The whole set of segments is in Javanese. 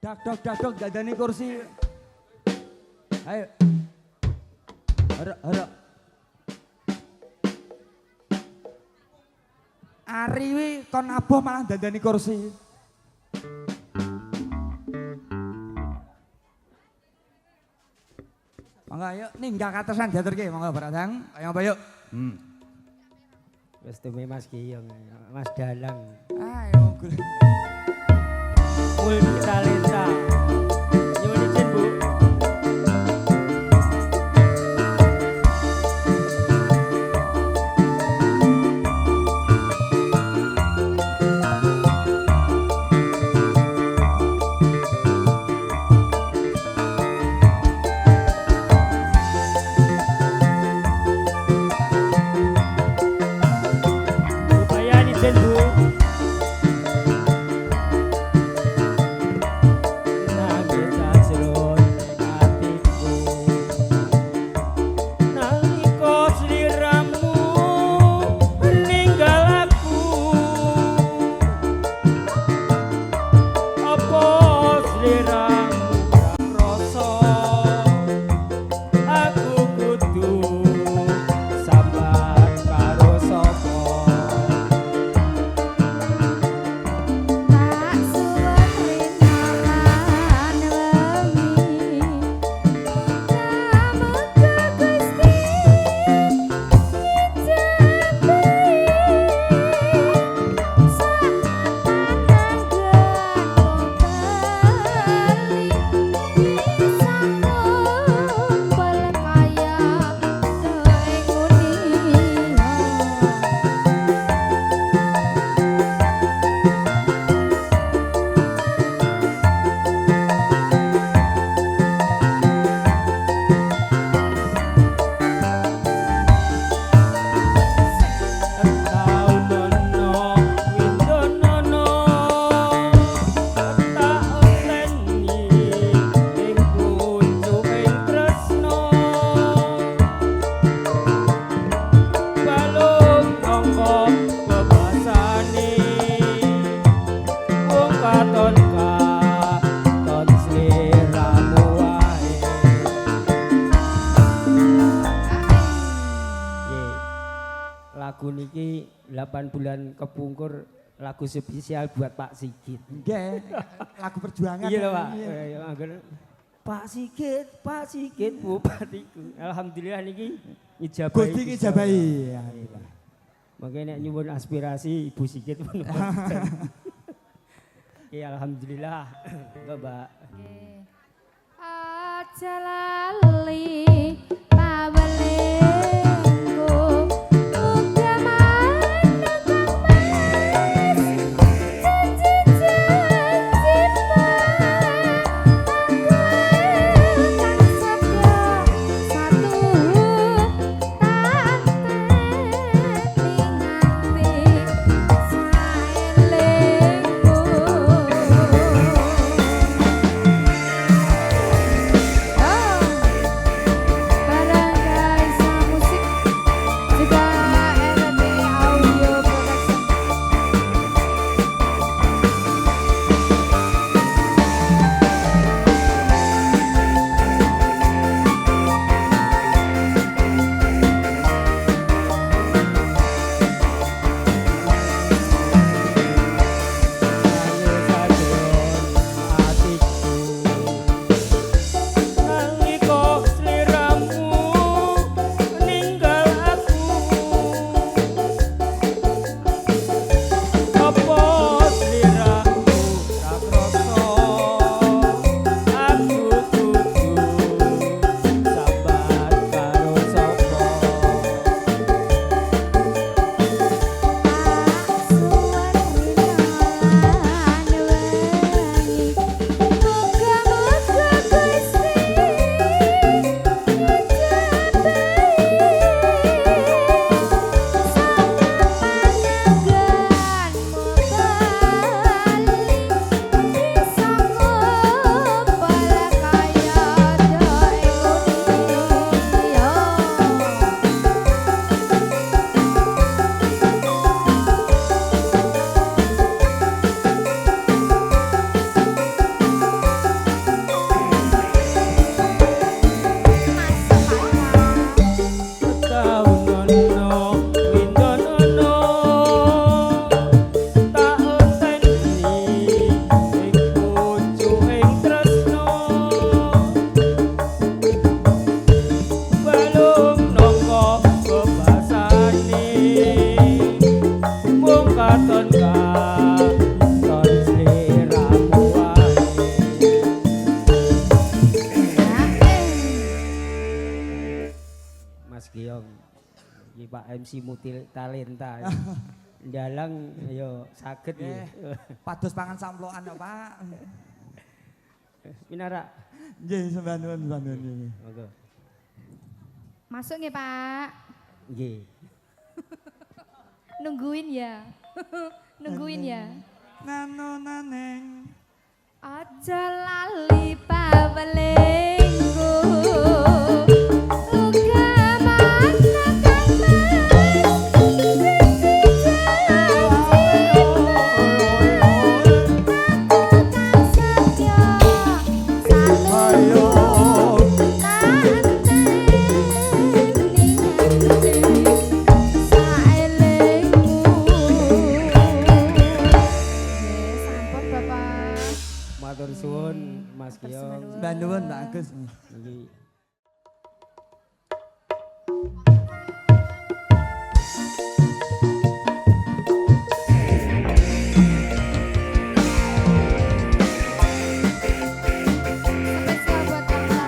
dak dok dadani kursi. Ayo. Hara. Ari wi kon aboh malah dadani kursi. Monggo ayo ninggal katesan diaturke monggo Baradang. Ayo apa yuk? Wis tumi Mas Giyong, Mas Dalang. Ayo gul. Multi talenta. Nyuwun izin, Bu. Lumayan izin, Bu. Lagu niki 8 bulan kepungkur lagu spesial buat Pak Sigit. Nggih, lagu perjuangan. Iya lho Pak. Pak Sigit bupatiku. Alhamdulillah niki ngijabahi. Gusti ngijabahi. Mangke nek nyuwun aspirasi Ibu Sigit pun. Iya alhamdulillah. Mbak. Aja lali pawelingku. Iki Pak MC Multi Talenta. Dalang yo saged ya. Pados pangan samplokan kok, Pak. Minara. Nggih, sampeyan nggih. Monggo. Masuk nggih, Pak. Nggih. Nungguin ya. Nungguin ya. Nano naneng. Aja lali pawelingku. Uga mana kang Matur suwun Mas Kiong. Mbak nuwun Pak Agus. Nggih. spesial buat Kang Sarman.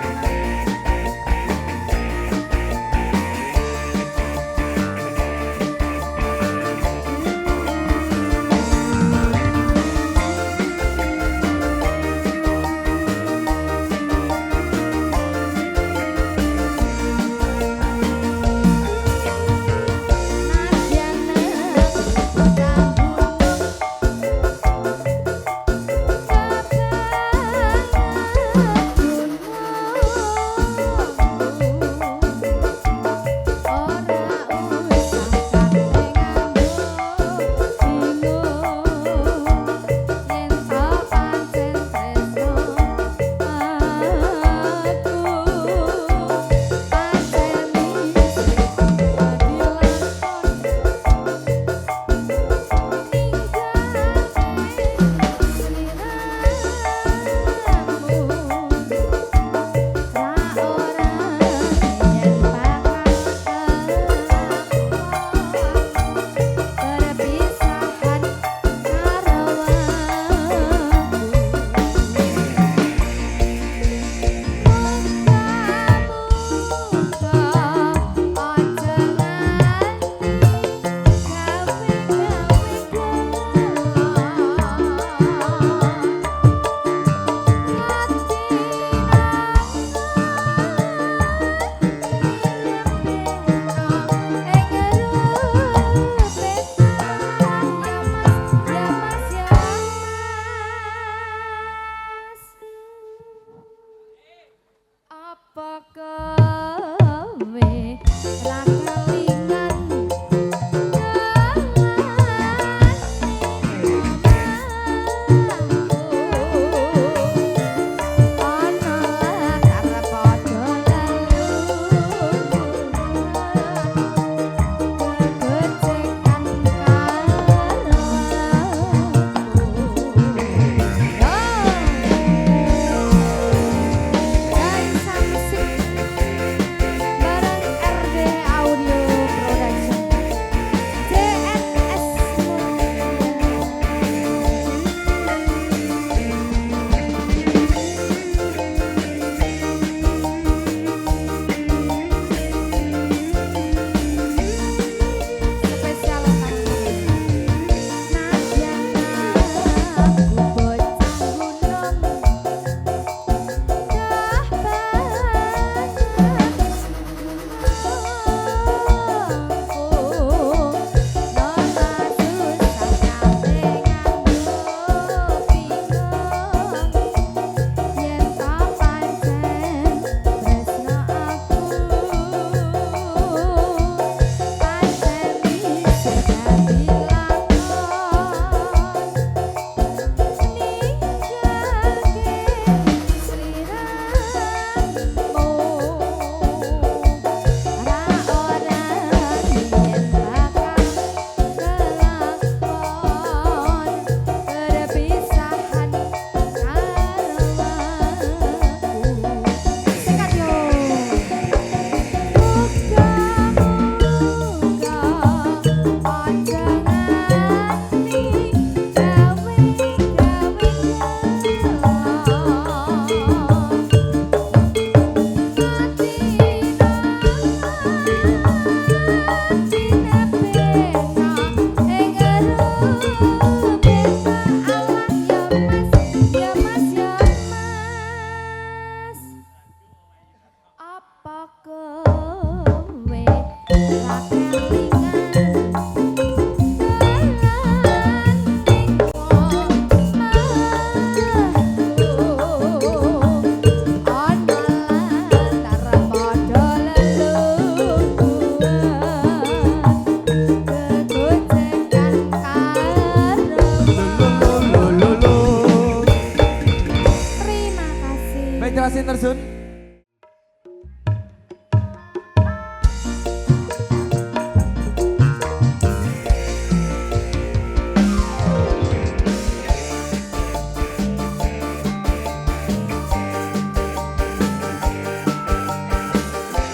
kasih terjun.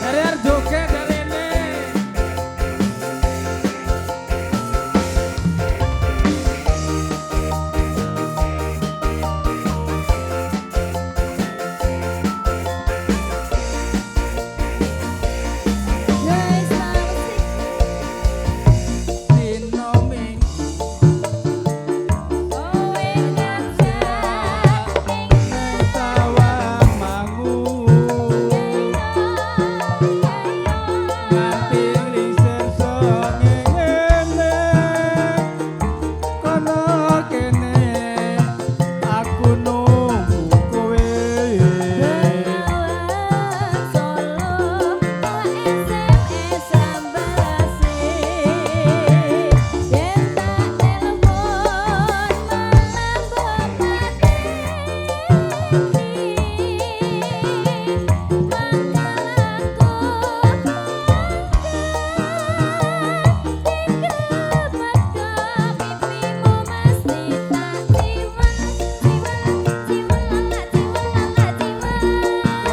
Dari Arjoke dari ini. Guys, selamat Dino Minggu kowe ngajak Tawang Mangu Nganti lisir songene Kono kene aku nunggu kowe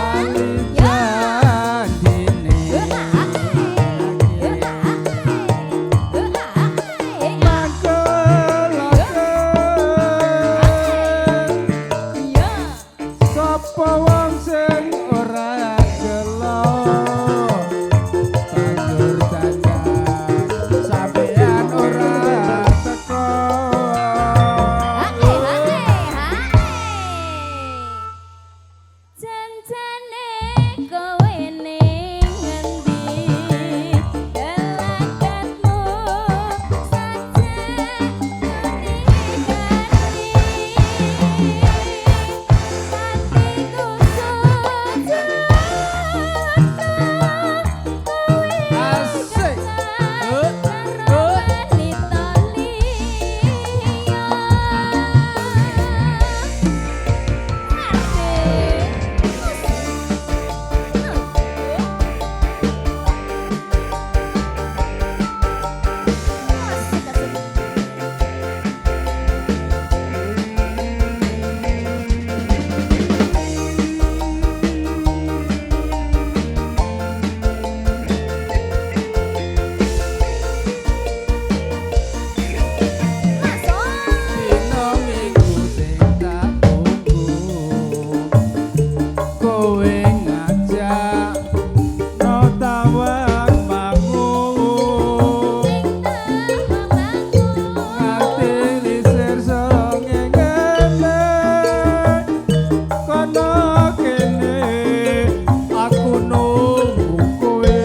Lali janjine Sapa wong sing ora gelo banjur dandan sampeyan ora teko Janjane kowe ning ngendi gelakatmu saja asik dino minggu sing tak tunggu kowe ngajak no tawang mangu nganti lisir songene kono kene aku nunggu kowe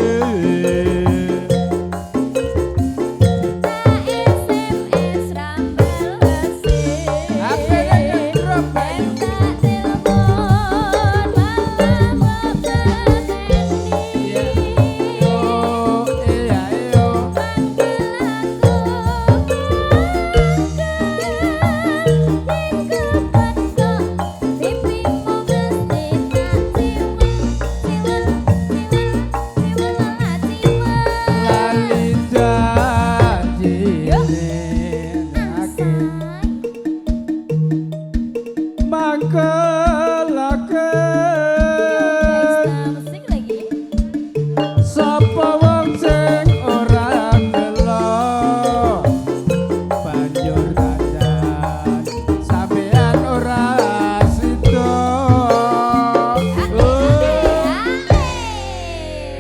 Lali janjine mangkelake sapa wong sing ora gelo banjur dandan sampeyan ora sida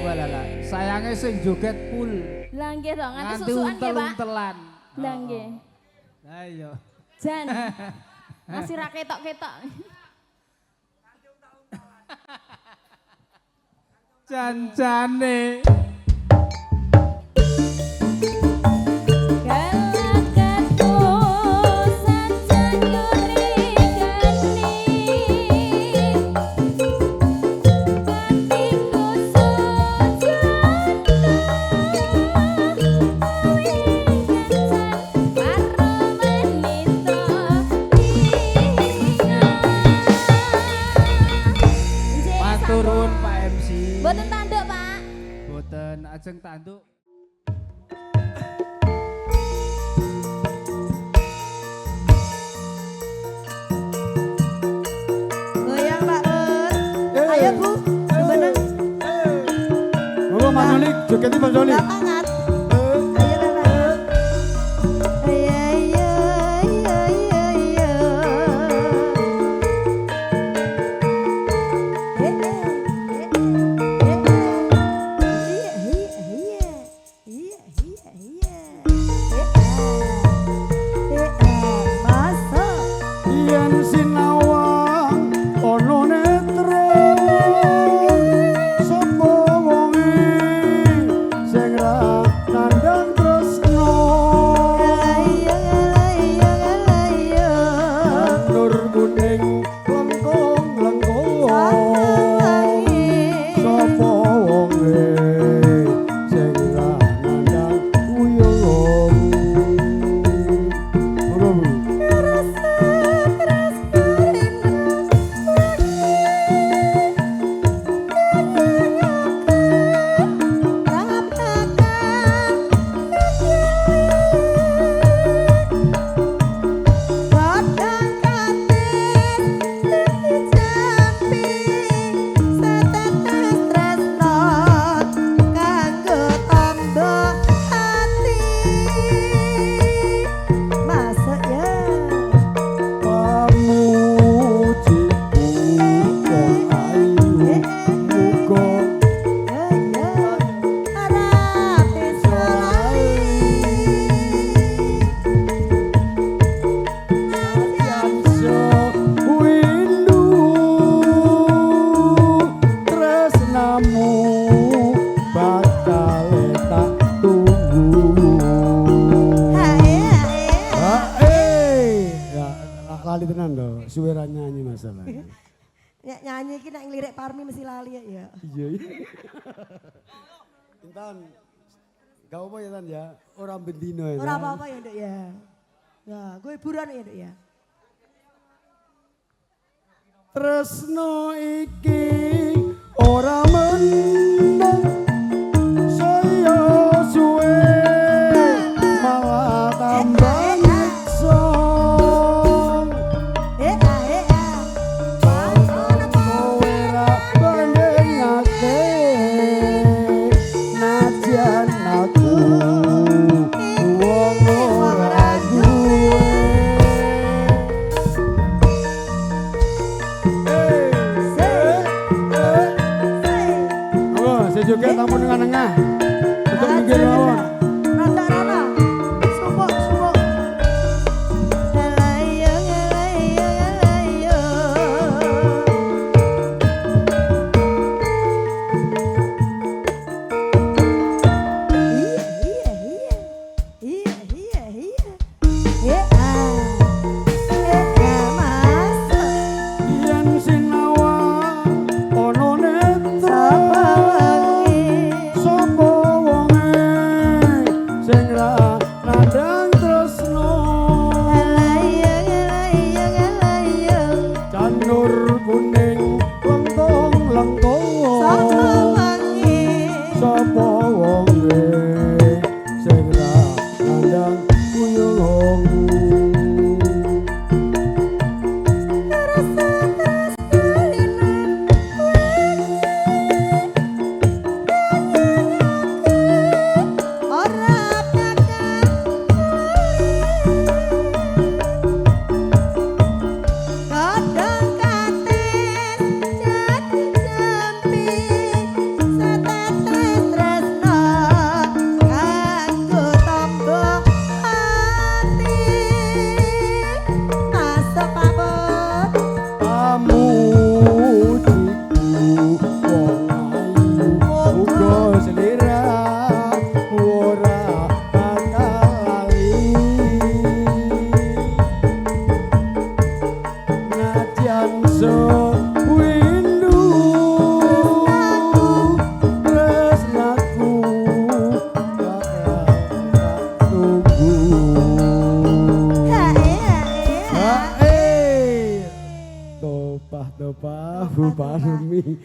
walala sayange sing joget full Langge to, nganti nganti susukan nggih, Pak. untel-untelan Langge. ha iya Jan. Masih ra ketok-ketok. Janjane Galakatmu saja nyurigani Hatiku sujana ajeng tanduk. Goyang Pak Bud. Ayo Bu, gimana? Bapak Mas Joli, jogetnya Mas Joli. Lapangan. Ayo Bapak. Ayo, ayo, ayo, ayo, ayo. Masuk. Yen sinawang ana netra sapa wonge sing ra nandang tresno nur kuning lengkong lengkong sapa wonge sing ra nandang uyung ora Bu. Masuk ya. Pamujiku wong ayu muga yanso windu tresnamu bakal tak tunggu. Ya lali tenan lho, suwe ra nyanyi masalah. Nek nyanyi iki nek ngelirik Parmi mesti lali ya. Iya. Intan, gak apa ya Tan ya, orang bendino ya. Ora Tan. apa-apa ya Nduk ya. Ya, gue hiburan ya Nduk ya. Tresno iki ora meneng saya suwe malah tambah nyiksa. Kowe ra bandingake najan aku wong ora duwe. Saya juga tamu dengan tengah. Untuk minggir mawon. Rada-rada. Sumpuk, sumpuk. Helayo, helayo, helayo. Iya, iya, iya. Iya, iya, iya. Masuk. Yen sinawang ana netra sapa wonge sing ra nandang tresno janur kuning lengkong lengkong sapa wonge sing ra nandang uyung.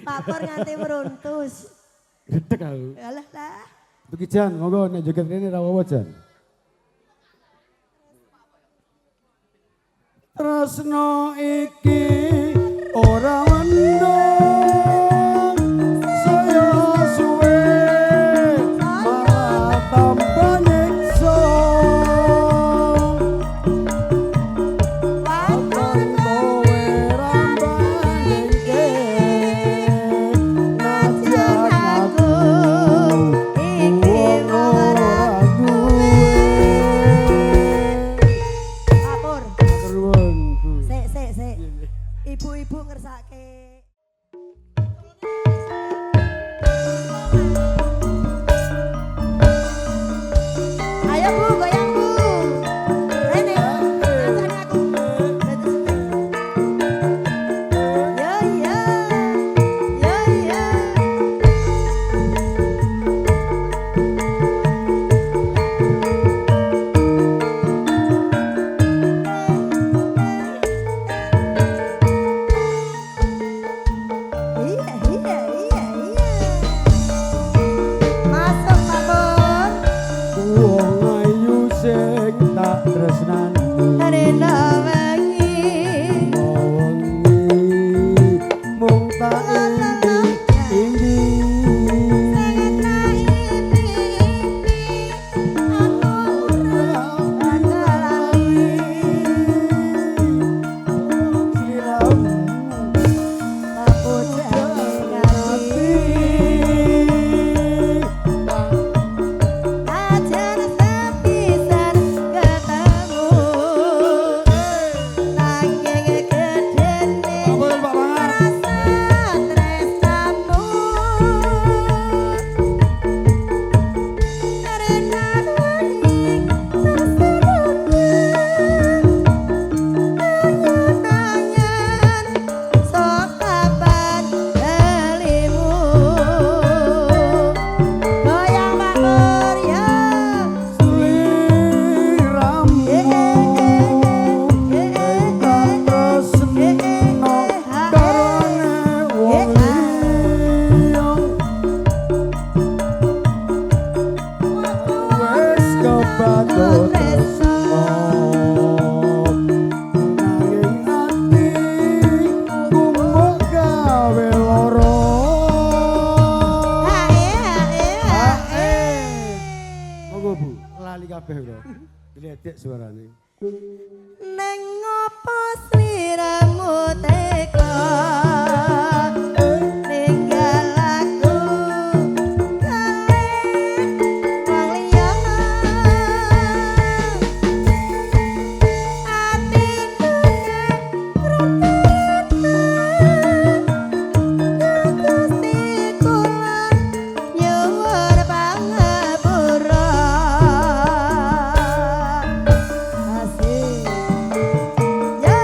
Papor nganti meruntus. Gedek aku. Alah lah. Duki Jan, monggo nek joget rene ra apa Jan. Tresno iki ora mendung saya suwe malah tambah nyiksa lakon kowe rambandengke najan aku iki ora duwe Apur. keruwen Bu. Sik. Ibu-ibu ngersake. Ayo Bu, goyang Bu. Rene, ngancani aku. Yo yo. Yo yo. Iya. Masuk Pak Pur. Wong ayu sing tak tresnani Rena wengi. wengi mung tak inggi suarane. Neng ngopo sliramu teka ninggal aku kae wong liya atiku Gusti kula nyuwun pangapura asih ya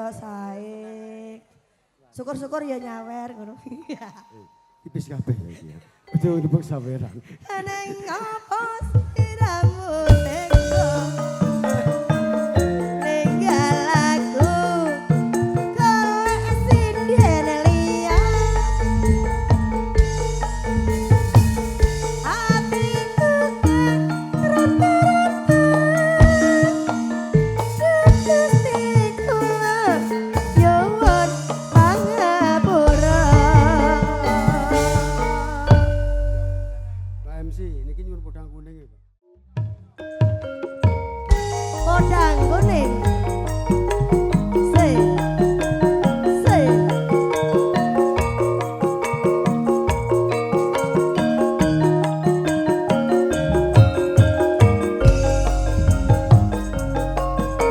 ya sae. Syukur-syukur ya nyawer ngono. Tipis kabeh ya iki. Aja nembek saweran. Neng apa siramu teko. Ninggal aku kowe sinden liya. Hatiku terus-terusan Gustiku nyuwun pangapura. Pak MC niki nyuwun podang kuning ya, Pak. Podang kuning. Se. Se.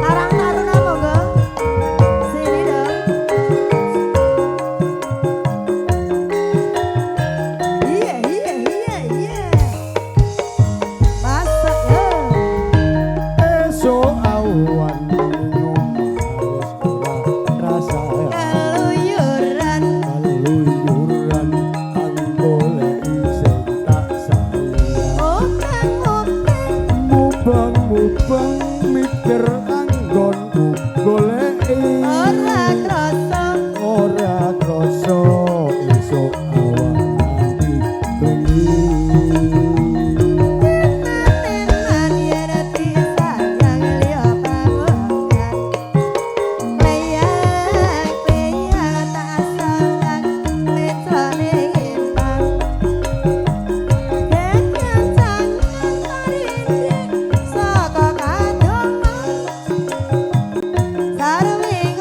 Karang Taruna monggo. Sini dong. Iya, iya, iya, iya. Masak ya. Esok awan ngomong rasa Keluyuran. kaluyuran anggoleki sing tak sayang. Openg-openg. Mubang-mubang mikir anggonku goleki Ora krasa. ora krasa esok awan nganti bengi. Tenan yen disayang liya panggongan. Peyang-peyang tak sayang mecane impang. Kenyang jangan tarindik saka kadongan. Sarwing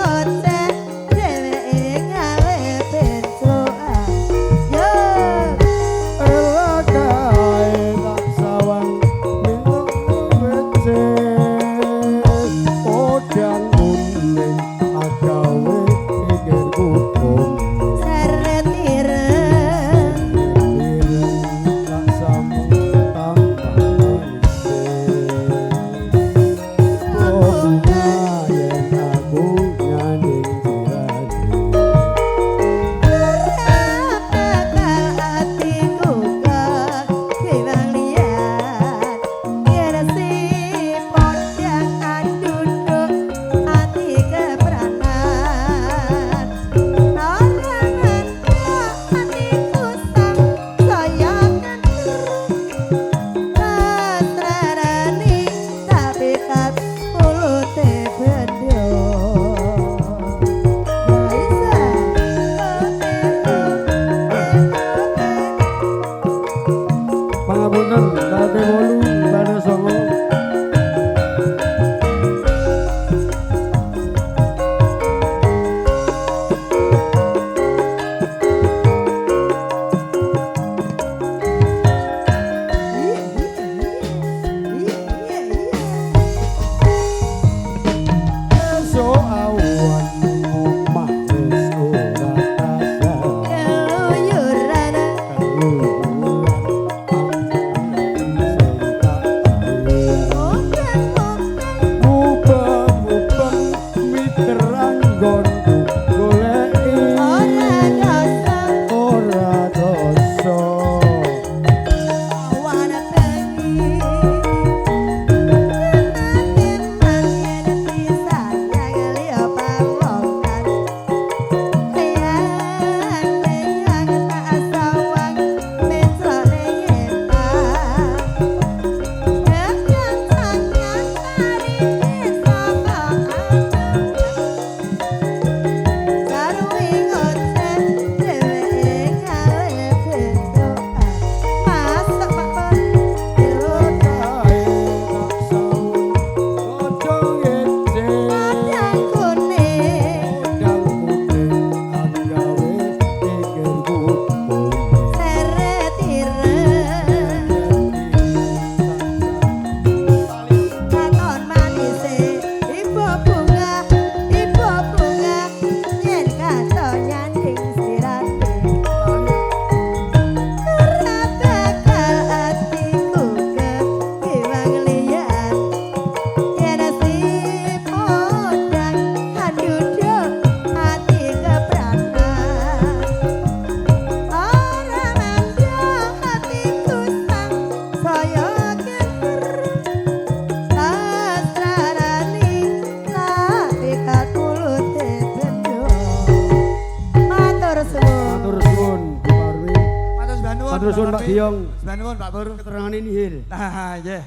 Matur suwun Pak Diong. Sembah nuwun Pak Pur. Keterangan ini hil. Nah, iya.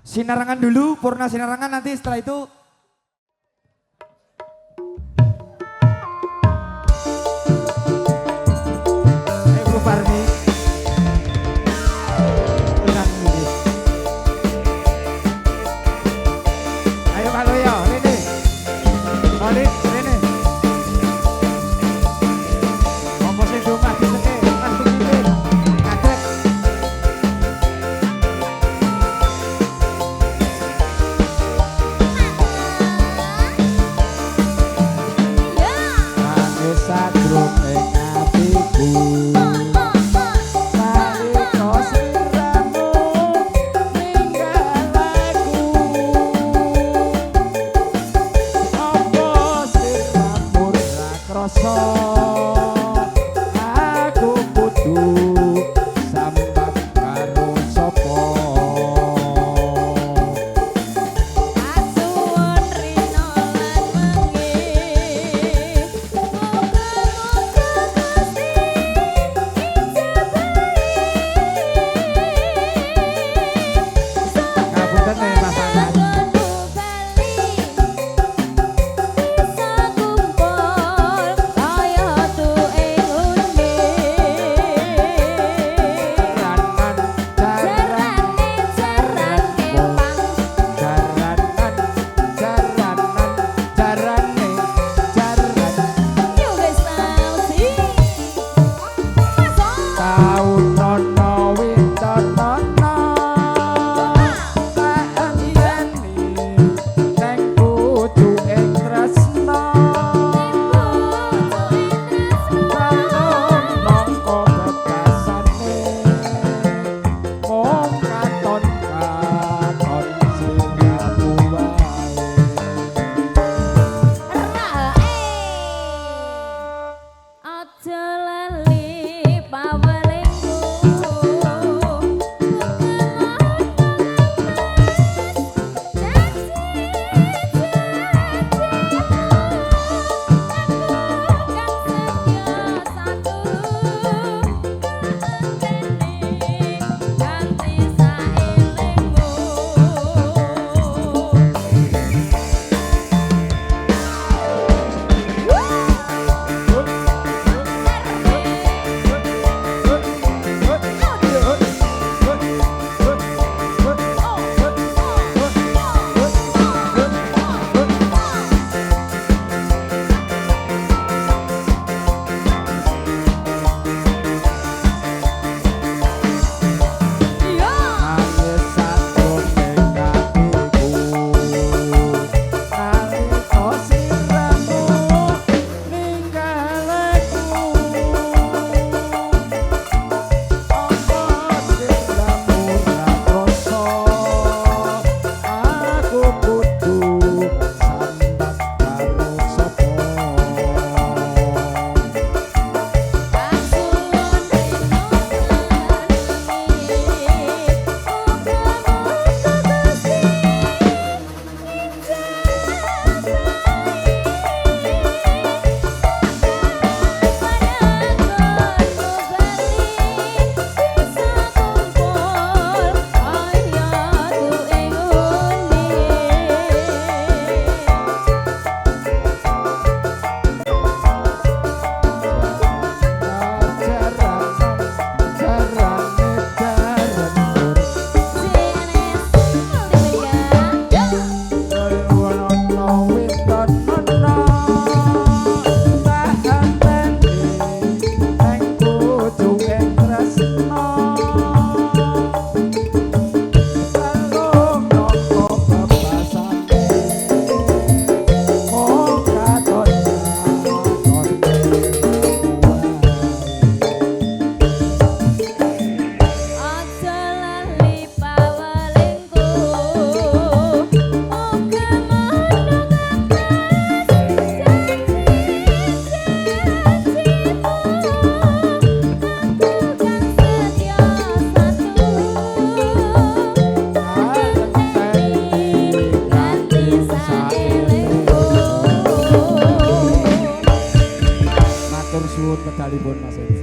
Sinarangan dulu, purna sinarangan nanti setelah itu Bu Parmi. Tenang ini. Ayo Pak Loyo, Rene. Olin, Rene. Komposi rumah diseke, Mas Pikirin. Ngadek. Nangis sadruk ing atiku. Nalika sliramu ninggal aku. Apa sliramu ra krasa aku kudu sambang karo sapa. Asuwun rino lan wengi muga-muga Gusti Ngapunten nih pasangan. Jaranan, jarane, jaran. Taun nono wintonono tak enteni neng kudu ing tresno. Balung mongko bebasane mung katon siramu wae. Aja lali pawelingku ganti saelingmu. Nangis sadruk ing atiku. Nalika sliramu ninggal aku. Apa sliramu ra krasa aku kudu sambang karo sapa. Aja lali pawelingku Matur suwun medalipun Mas MC.